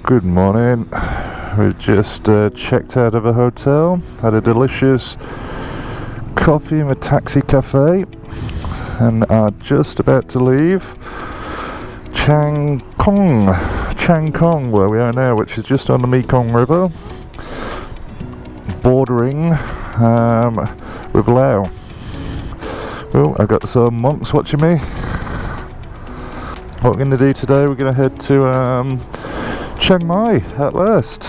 Good morning. We just checked out of a hotel, had a delicious coffee in a taxi cafe, and are just about to leave Chiang Khong, where we are now, which is just on the Mekong River, bordering with Laos. Oh, I've got some monks watching me. What we're going to do today, we're going to head to Chiang Mai at last.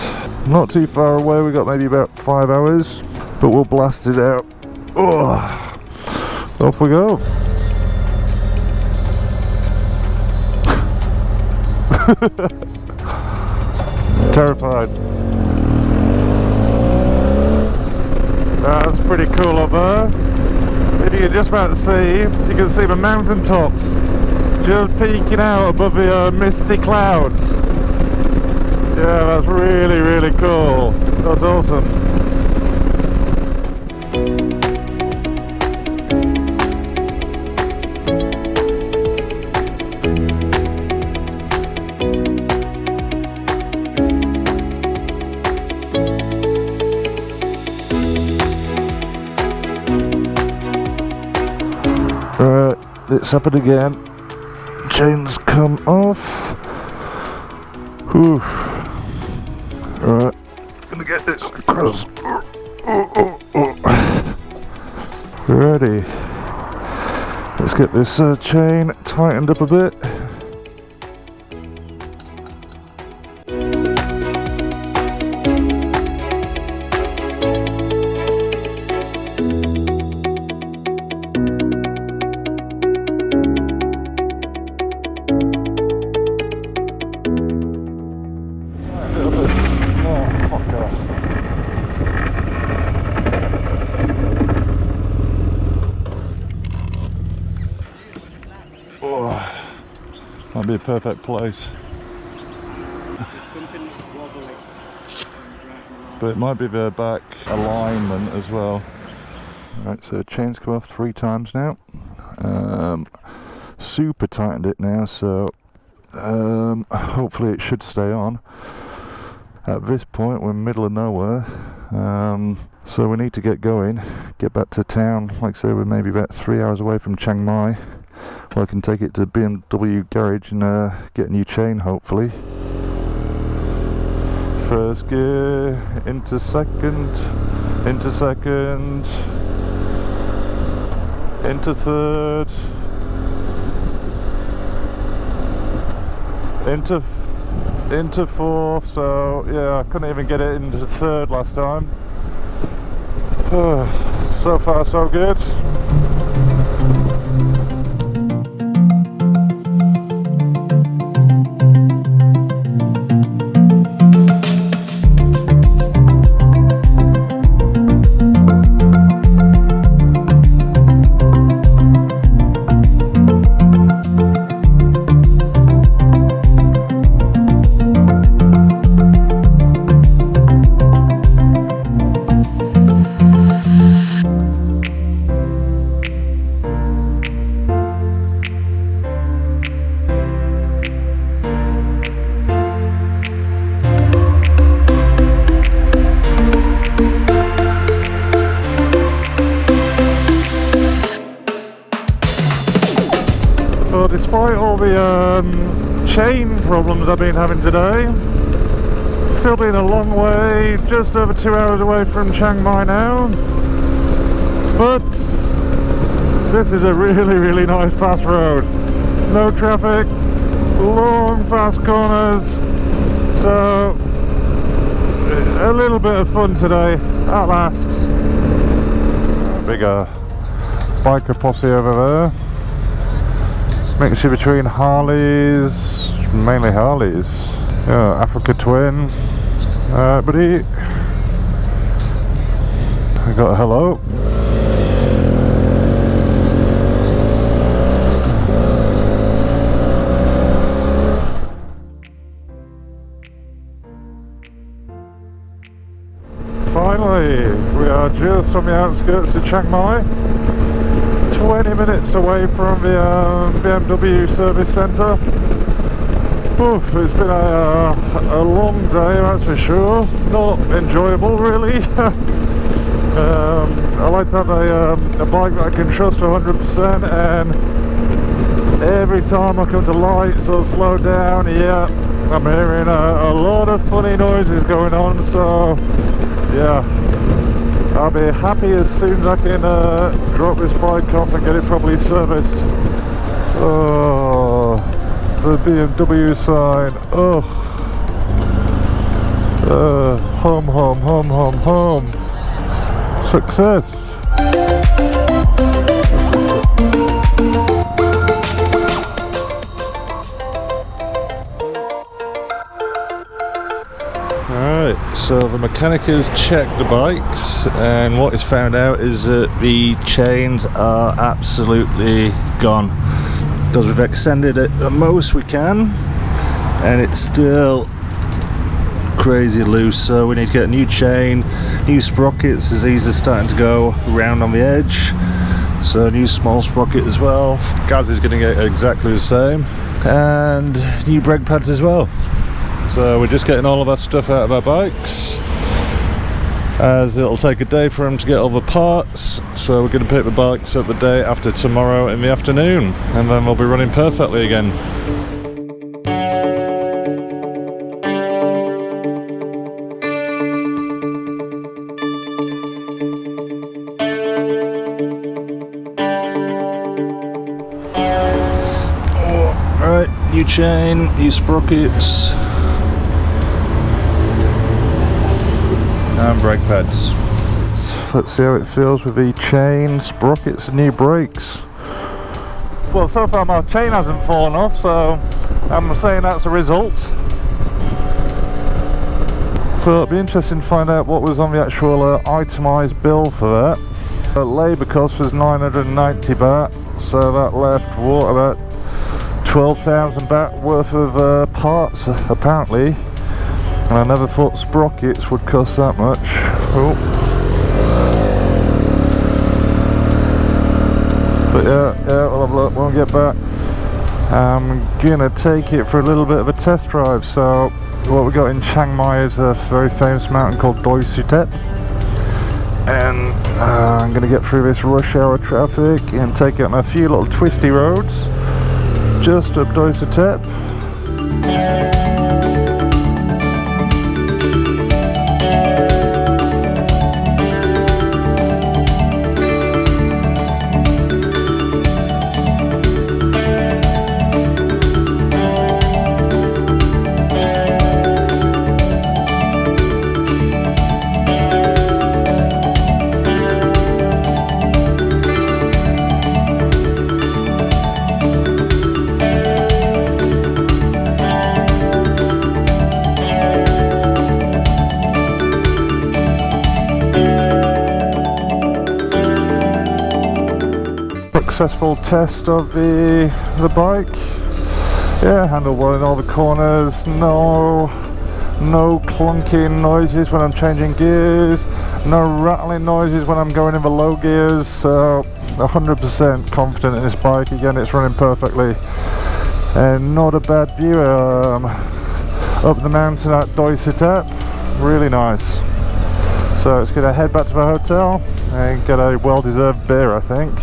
Not too far away, we got maybe about 5 hours, but we'll blast it out. Oh, off we go. Terrified. That's pretty cool up there. If you can just about see, you can see the mountain tops just peeking out above the misty clouds. Yeah, that's really, really cool. That's awesome. Right, it's happened again. Chains come off. Whew. Alright, gonna get this across. Ready. Let's get this chain tightened up a bit. Might be a perfect place. But it might be the back alignment as well. Right, so chains come off 3 times now. Super tightened it now, so hopefully it should stay on. At this point we're in the middle of nowhere, so we need to get going, get back to town. Like I say, we're maybe about 3 hours away from Chiang Mai. Well, I can take it to BMW garage and get a new chain, hopefully. First gear, into second, into third, into fourth. So yeah, I couldn't even get it into third last time. So far so good. Despite all the chain problems I've been having today, still been a long way, just over 2 hours away from Chiang Mai now, but this is a really, really nice fast road. No traffic, long fast corners, so a little bit of fun today at last. Bigger biker posse over there. Mixture between Harleys, mainly Harleys. Yeah, Africa Twin. Buddy. I got a hello. Finally, we are just on the outskirts of Chiang Mai. 20 minutes away from the BMW service centre. Oof, it's been a long day, that's for sure. Not enjoyable, really. I like to have a bike that I can trust 100%, and every time I come to lights or slow down, yeah, I'm hearing a lot of funny noises going on, so yeah, I'll be happy as soon as I can drop this bike off and get it properly serviced. Oh, the BMW sign, ugh. Home, home, home, home, home. Success. Alright, so the mechanic has checked the bikes, and what is found out is that the chains are absolutely gone, because we've extended it the most we can and it's still crazy loose, so we need to get a new chain, new sprockets as these are starting to go round on the edge, so a new small sprocket as well. Gaz is going to get exactly the same, and new brake pads as well. So we're just getting all of our stuff out of our bikes, as it'll take a day for them to get all the parts, so we're going to pick the bikes up the day after tomorrow in the afternoon, and then they'll be running perfectly again. Alright, new chain, new sprockets, and brake pads. Let's see how it feels with the chain, sprockets and new brakes. Well, so far my chain hasn't fallen off, so I'm saying that's a result. But it'll be interesting to find out what was on the actual itemised bill for that. The labour cost was 990 baht, so that left what, about 12,000 baht worth of parts apparently. And I never thought sprockets would cost that much. Oh. But yeah, we'll have a look when we get back. I'm gonna take it for a little bit of a test drive. So what we got in Chiang Mai is a very famous mountain called Doi Sutet, and I'm gonna get through this rush hour traffic and take it on a few little twisty roads just up Doi Sutet. Successful test of the bike. Yeah, handled well in all the corners. No clunking noises when I'm changing gears. No rattling noises when I'm going in the low gears. So 100% confident in this bike. Again, it's running perfectly, and not a bad view up the mountain at Doi Sutet. Really nice. So it's gonna head back to the hotel and get a well-deserved beer, I think.